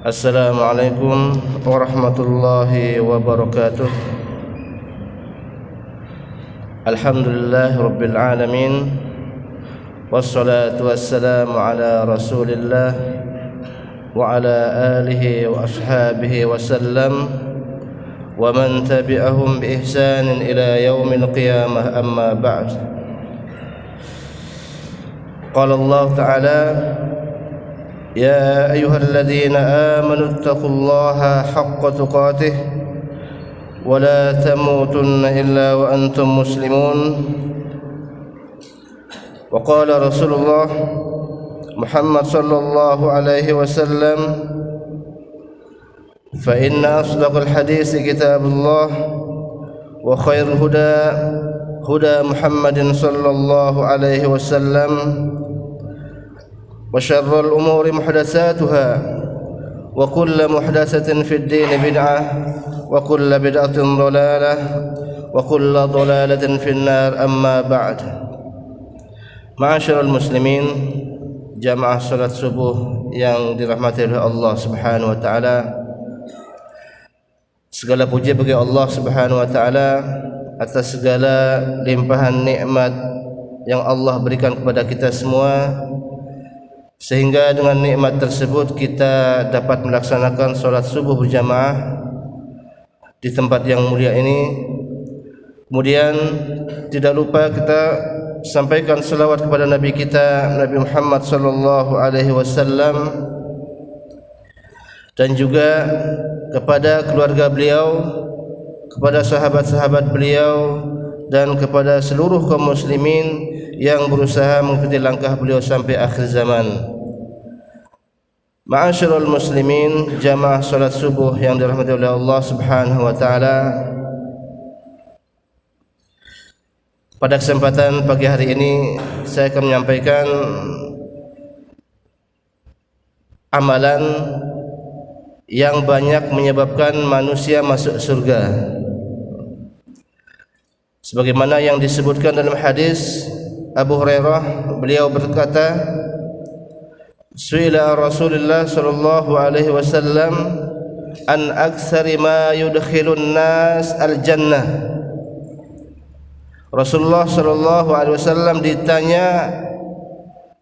Assalamualaikum warahmatullahi wabarakatuh. Alhamdulillah rabbil alamin, wassalatu wassalamu ala rasulillah wa ala alihi wa ashabihi wasallam wa man tabi'ahum bi ihsanin ila yaumil qiyamah, amma ba'd. Qala Allah ta'ala: يا أيها الذين آمنوا اتقوا الله حق تقاته ولا تموتن إلا وأنتم مسلمون. وقال رسول الله محمد صلى الله عليه وسلم: فإن أصدق الحديث كتاب الله وخير الهدى هدى محمد صلى الله عليه وسلم وشر الأمور محدثاتها وكل محدثة في الدين بدعة وكل بدعة ضلالة وكل ضلالة في النار، أما بعد. Ma'asyiral muslimin, jamaah salat subuh yang dirahmati oleh Allah Subhanahu wa taala. Segala puji bagi Allah Subhanahu wa taala atas segala limpahan nikmat yang Allah berikan kepada kita semua, sehingga dengan nikmat tersebut kita dapat melaksanakan solat subuh berjamaah di tempat yang mulia ini. Kemudian tidak lupa kita sampaikan selawat kepada Nabi kita, Nabi Muhammad sallallahu alaihi wasallam, dan juga kepada keluarga beliau, kepada sahabat-sahabat beliau, dan kepada seluruh kaum muslimin yang berusaha mengikuti langkah beliau sampai akhir zaman. Ma'asyiral muslimin, jamaah salat subuh yang dirahmati oleh Allah Subhanahu wa taala. Pada kesempatan pagi hari ini saya akan menyampaikan amalan yang banyak menyebabkan manusia masuk surga, sebagaimana yang disebutkan dalam hadis Abu Hurairah. Beliau berkata, su'ila Rasulullah sallallahu alaihi wasallam an aktsari ma yudkhilun nas al-jannah. Rasulullah sallallahu alaihi wasallam ditanya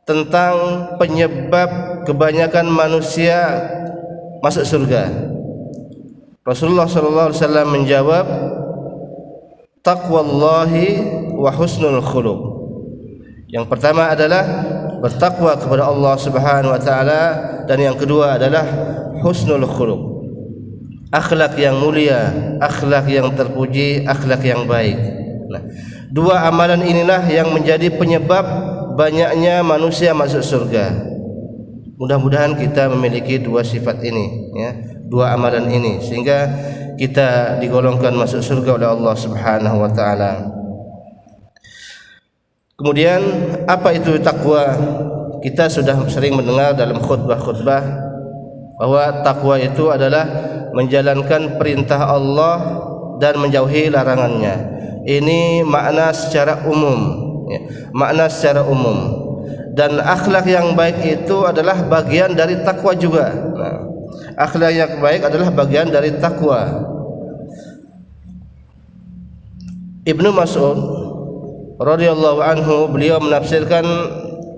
tentang penyebab kebanyakan manusia masuk surga. Rasulullah sallallahu alaihi wasallam menjawab, taqwallahi wa husnul khuluq. Yang pertama adalah bertakwa kepada Allah Subhanahu wa taala, dan yang kedua adalah husnul khuluq, akhlak yang mulia, akhlak yang terpuji, akhlak yang baik. Nah, dua amalan inilah yang menjadi penyebab banyaknya manusia masuk surga. Mudah-mudahan kita memiliki dua sifat ini, ya, dua amalan ini, sehingga kita digolongkan masuk surga oleh Allah Subhanahu wa taala. Kemudian apa itu takwa? Kita sudah sering mendengar dalam khutbah-khutbah bahwa takwa itu adalah menjalankan perintah Allah dan menjauhi larangannya. Ini makna secara umum, ya, makna secara umum. Dan akhlak yang baik itu adalah bagian dari takwa juga. Nah, akhlak yang baik adalah bagian dari takwa. Ibnu Mas'ud radhiyallahu anhu, beliau menafsirkan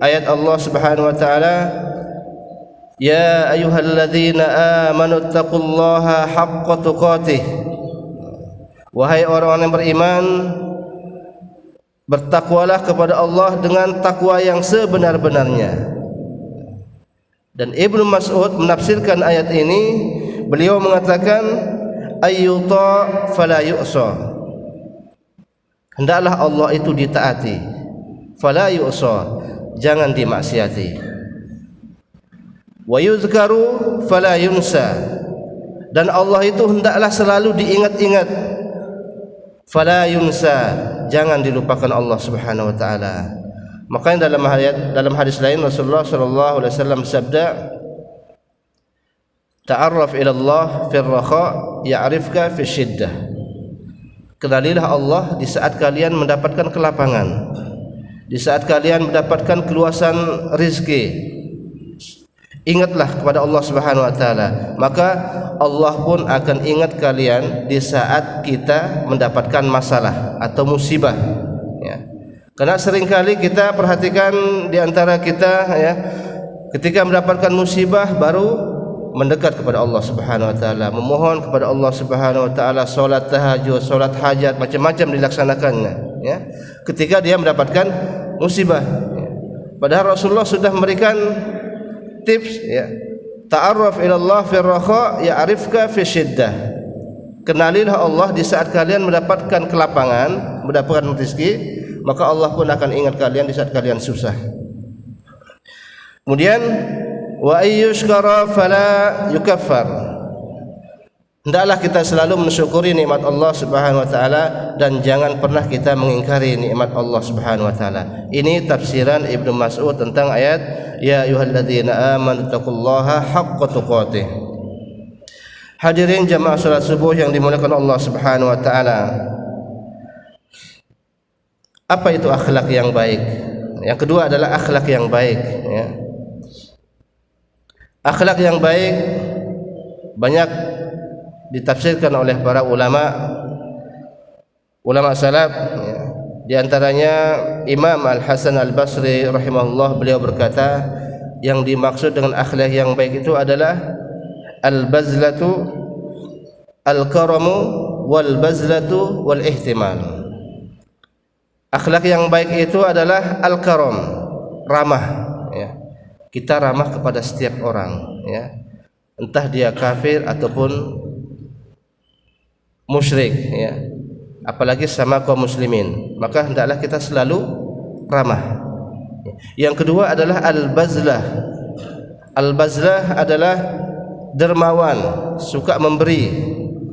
ayat Allah Subhanahu wa taala, ya ayyuhalladzina amanu taqullaha haqqa tuqatih. Wahai orang-orang yang beriman, bertakwalah kepada Allah dengan takwa yang sebenar-benarnya. Dan Ibnu Mas'ud menafsirkan ayat ini, beliau mengatakan ayyuta fala yu'sa. Hendaklah Allah itu ditaati, fala yu'sa, jangan dimaksiati. Wa yuzkaru fala yunsa, dan Allah itu hendaklah selalu diingat-ingat, fala yunsa, jangan dilupakan Allah Subhanahu wa taala. Makanya dalam hadis lain Rasulullah sallallahu alaihi wasallam bersabda, ta'arraf ila Allah fil raha ya'rifka fi syiddah. Kenalilah Allah di saat kalian mendapatkan kelapangan, di saat kalian mendapatkan keluasan rezeki. ingatlah kepada Allah Subhanahu wa taala, maka Allah pun akan ingat kalian di saat kita mendapatkan masalah atau musibah, ya. Karena seringkali kita perhatikan di antara kita, ya, ketika mendapatkan musibah baru mendekat kepada Allah Subhanahu wa taala, memohon kepada Allah Subhanahu wa taala, salat tahajud, salat hajat, macam-macam dilaksanakannya, ya, ketika dia mendapatkan musibah, ya. Padahal Rasulullah sudah memberikan tips, ya, ta'arraf ila Allah fi raha ya'rifka fi syiddah. Kenalilah Allah di saat kalian mendapatkan kelapangan, mendapatkan rezeki, maka Allah pun akan ingat kalian di saat kalian susah. Kemudian wa ayyushkara fala yukaffar. Hendaklah kita selalu mensyukuri nikmat Allah Subhanahu wa taala dan jangan pernah kita mengingkari nikmat Allah Subhanahu wa taala. Ini tafsiran Ibnu Mas'ud tentang ayat ya ayyuhalladzina amanu taqullaha haqqa tuqatih. Hadirin jamaah salat subuh yang dimuliakan Allah Subhanahu wa taala. Apa itu akhlak yang baik? Yang kedua adalah akhlak yang baik, ya. Akhlak yang baik banyak ditafsirkan oleh para ulama salaf, ya. Di antaranya Imam Al-Hasan Al-Basri rahimahullah, beliau berkata yang dimaksud dengan akhlak yang baik itu adalah al-bazlatu al-karamu wal bazlatu wal ihtimal. Akhlak yang baik itu adalah al-karam, ramah, ya. Kita ramah kepada setiap orang, ya, entah dia kafir ataupun musyrik, ya, apalagi sama kaum muslimin, maka hendaklah kita selalu ramah. Yang kedua adalah al-bazlah. Al-bazlah adalah dermawan, suka memberi,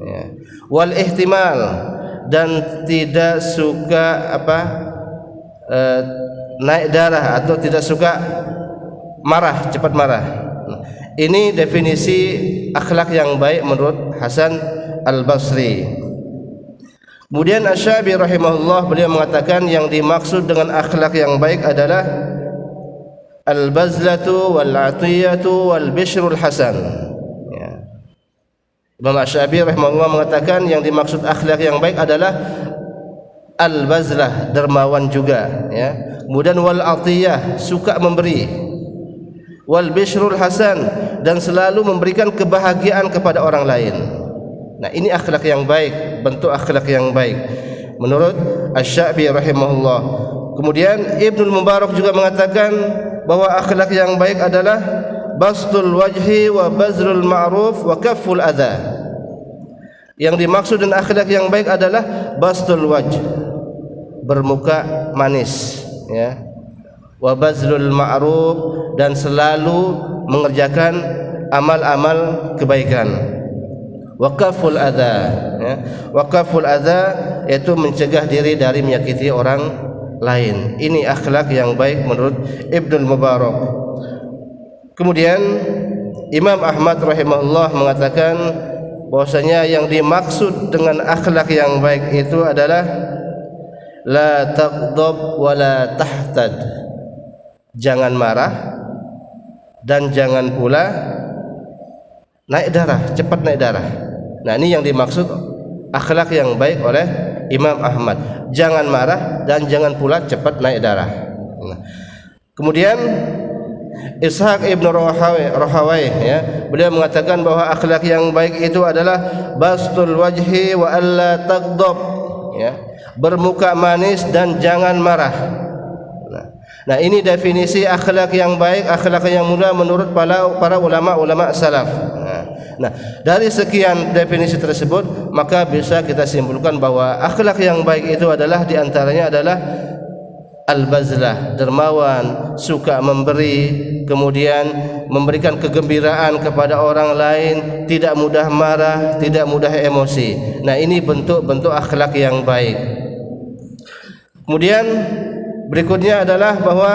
ya. Wal ihtimal, dan tidak suka naik darah atau tidak suka marah, cepat marah. Ini definisi akhlak yang baik menurut Hasan Al-Basri. Kemudian Asy-Syafi'i rahimahullah, beliau mengatakan yang dimaksud dengan akhlak yang baik adalah al-bazlatu wal 'atiyatu wal bishrul hasan, ya. Imam Asy-Syafi'i rahimahullah mengatakan yang dimaksud akhlak yang baik adalah al-bazlah, dermawan juga, ya. Kemudian wal 'atiyah, suka memberi, wal bishrul hasan, dan selalu memberikan kebahagiaan kepada orang lain. Nah, ini akhlak yang baik, bentuk akhlak yang baik menurut Asy-Syafi'i rahimahullah. Kemudian Ibnu Mubarak juga mengatakan bahwa akhlak yang baik adalah bastul wajhi wa bazlul ma'ruf wa kafful adza. Yang dimaksud dengan akhlak yang baik adalah bastul wajh, bermuka manis, ya, wa bazlul ma'ruf, dan selalu mengerjakan amal-amal kebaikan, wa kaful adza, ya. Wa kaful adza yaitu mencegah diri dari menyakiti orang lain. Ini akhlak yang baik menurut Ibnu Mubarak. Kemudian Imam Ahmad rahimahullah mengatakan bahwasanya yang dimaksud dengan akhlak yang baik itu adalah la taghdab wa la tahtad. Jangan marah dan jangan pula naik darah, cepat naik darah. Nah, ini yang dimaksud akhlak yang baik oleh Imam Ahmad. Jangan marah dan jangan pula cepat naik darah. Nah, kemudian Ishaq ibn Rahawai, ya, beliau mengatakan bahwa akhlak yang baik itu adalah bastul wajhi wa alla taghdab, ya, bermuka manis dan jangan marah. Nah, ini definisi akhlak yang baik, akhlak yang mulia menurut para ulama salaf. Nah, dari sekian definisi tersebut, maka bisa kita simpulkan bahwa akhlak yang baik itu adalah diantaranya adalah al-bazlah, dermawan, suka memberi, kemudian memberikan kegembiraan kepada orang lain, tidak mudah marah, tidak mudah emosi. Nah, ini bentuk-bentuk akhlak yang baik. Kemudian berikutnya adalah bahwa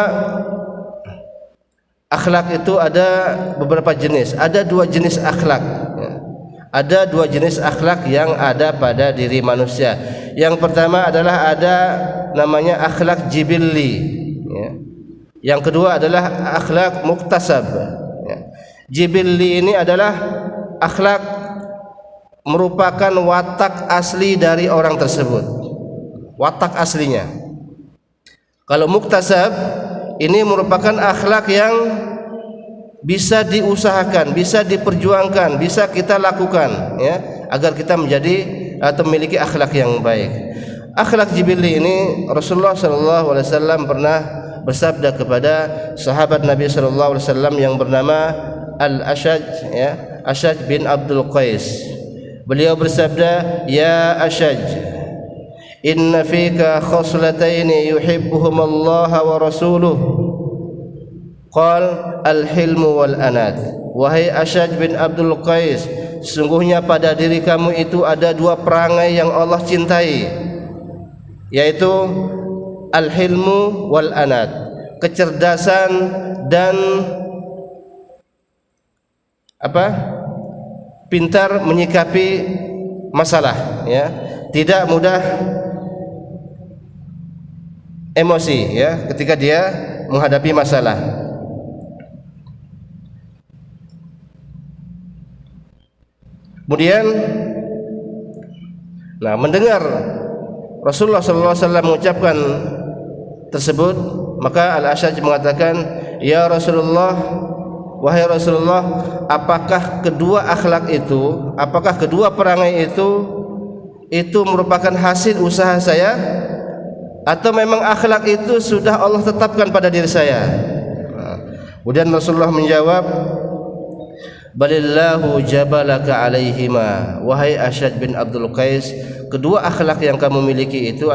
akhlak itu ada beberapa jenis. Ada dua jenis akhlak, ya. Ada dua jenis akhlak yang ada pada diri manusia. Yang pertama adalah ada namanya akhlak jibilli, ya. Yang kedua adalah akhlak muktasab, ya. Jibilli ini adalah akhlak, merupakan watak asli dari orang tersebut, watak aslinya. Kalau muktasab ini merupakan akhlak yang bisa diusahakan, bisa diperjuangkan, bisa kita lakukan, ya, agar kita menjadi atau memiliki akhlak yang baik. Akhlak jibilli ini Rasulullah SAW pernah bersabda kepada sahabat Nabi SAW yang bernama Al-Ashaj, ya, Ashaj bin Abdul Qais. Beliau bersabda, "Ya Ashaj, inna fika khoslataini yuhibbuhum Allah wa rasuluh." Qal al-hilmu wal anad. Wahai Ashaj bin Abdul Qais, sesungguhnya pada diri kamu itu ada dua perangai yang Allah cintai, yaitu al-hilmu wal anad, kecerdasan dan pintar menyikapi masalah, ya, tidak mudah emosi, ya, ketika dia menghadapi masalah. Kemudian, mendengar Rasulullah SAW mengucapkan tersebut, maka Al-Ashaj mengatakan, "Ya Rasulullah, wahai Rasulullah, apakah kedua akhlak itu, apakah kedua perangai itu merupakan hasil usaha saya, atau memang akhlak itu sudah Allah tetapkan pada diri saya?" Kemudian Rasulullah menjawab, "Balillahu jabalaka alaihima." Wahai Ashaj bin Abdul Qais, kedua akhlak yang kamu miliki itu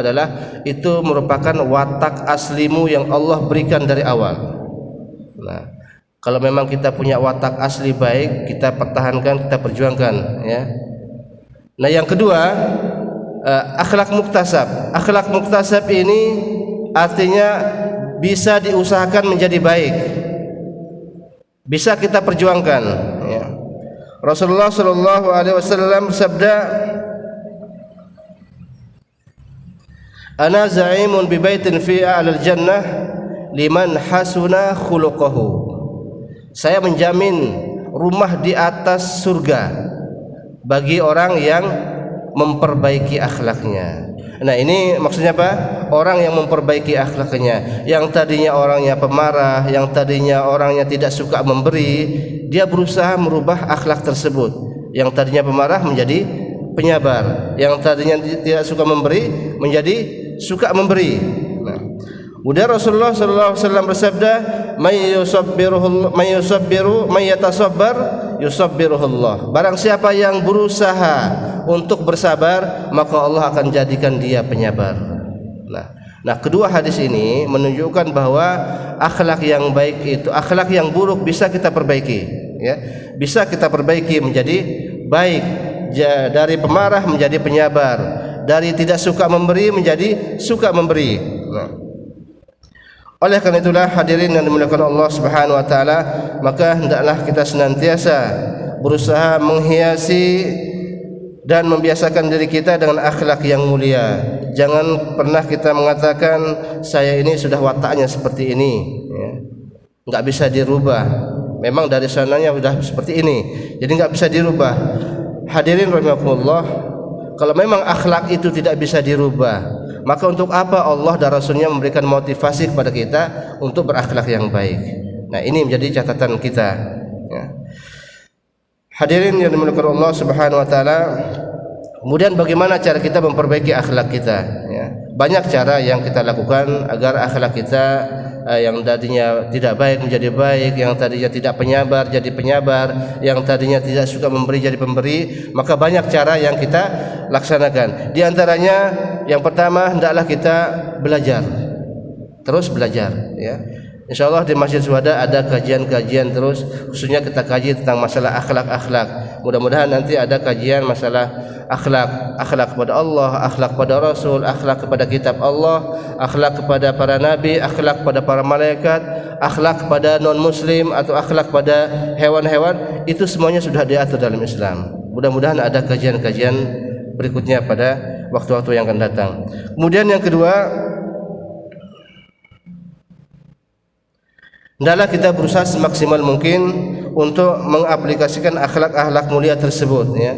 merupakan watak aslimu yang Allah berikan dari awal. Kalau memang kita punya watak asli baik, kita pertahankan, kita perjuangkan, ya. Yang kedua, akhlak muktasab. Akhlak muktasab ini artinya bisa diusahakan menjadi baik, bisa kita perjuangkan, ya. Rasulullah SAW bersabda, "Ana za'imun bi baitin fi a'lal jannah liman hasuna khuluquhu." Saya menjamin rumah di atas surga bagi orang yang memperbaiki akhlaknya. Ini maksudnya apa? Orang yang memperbaiki akhlaknya. Yang tadinya orangnya pemarah, yang tadinya orangnya tidak suka memberi, dia berusaha merubah akhlak tersebut. Yang tadinya pemarah menjadi penyabar, yang tadinya tidak suka memberi menjadi suka memberi. Kemudian Rasulullah SAW bersabda, "May yatasabbar yusabbiruhullah." Barang siapa yang berusaha untuk bersabar, maka Allah akan jadikan dia penyabar. Kedua hadis ini menunjukkan bahwa akhlak yang baik itu, akhlak yang buruk bisa kita perbaiki, ya. Bisa kita perbaiki menjadi baik, dari pemarah menjadi penyabar, dari tidak suka memberi menjadi suka memberi. Oleh karena itulah hadirin yang dimuliakan Allah Subhanahu wa taala, maka hendaklah kita senantiasa berusaha menghiasi dan membiasakan diri kita dengan akhlak yang mulia. Jangan pernah kita mengatakan saya ini sudah wataknya seperti ini, ya. Enggak bisa dirubah. Memang dari sananya sudah seperti ini, jadi enggak bisa dirubah. Hadirin rahimakumullah, kalau memang akhlak itu tidak bisa dirubah, maka untuk apa Allah dan Rasulnya memberikan motivasi kepada kita untuk berakhlak yang baik? Ini menjadi catatan kita, ya. Hadirin yang dimuliakan Allah Subhanahu wa taala, kemudian bagaimana cara kita memperbaiki akhlak kita, ya. Banyak cara yang kita lakukan agar akhlak kita yang tadinya tidak baik menjadi baik, yang tadinya tidak penyabar jadi penyabar, yang tadinya tidak suka memberi jadi pemberi. Maka banyak cara yang kita laksanakan. Di antaranya yang pertama, hendaklah kita belajar, terus belajar, ya. Insyaallah di Masjid Syuhada ada kajian-kajian terus, khususnya kita kaji tentang masalah akhlak-akhlak. Mudah-mudahan nanti ada kajian masalah akhlak kepada Allah, akhlak kepada Rasul, akhlak kepada kitab Allah, akhlak kepada para nabi, akhlak kepada para malaikat, akhlak kepada non-muslim atau akhlak pada hewan-hewan. Itu semuanya sudah diatur dalam Islam. Mudah-mudahan ada kajian-kajian berikutnya pada waktu-waktu yang akan datang. Kemudian yang kedua, hendaklah kita berusaha semaksimal mungkin untuk mengaplikasikan akhlak-akhlak mulia tersebut, ya.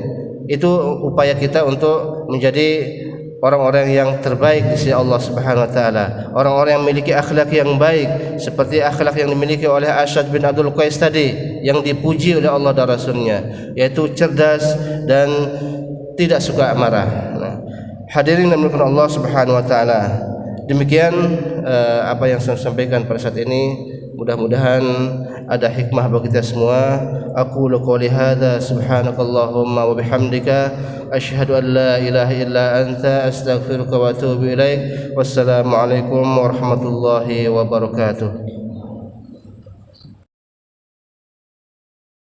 Itu upaya kita untuk menjadi orang-orang yang terbaik di sisi Allah Subhanahu wa taala, orang-orang yang memiliki akhlak yang baik seperti akhlak yang dimiliki oleh Asyad bin Abdul Qais tadi, yang dipuji oleh Allah dan Rasulnya, yaitu cerdas dan tidak suka marah. Hadirin yang dimuliakan Allah Subhanahu wa taala, demikian apa yang saya sampaikan pada saat ini. Mudah-mudahan ada hikmah bagi kita semua. Aqulu qouli hadza subhanakallahumma wa bihamdika asyhadu an la ilaha illa anta astaghfiruka wa atubu ilaik. Wassalamu alaikum warahmatullahi wabarakatuh.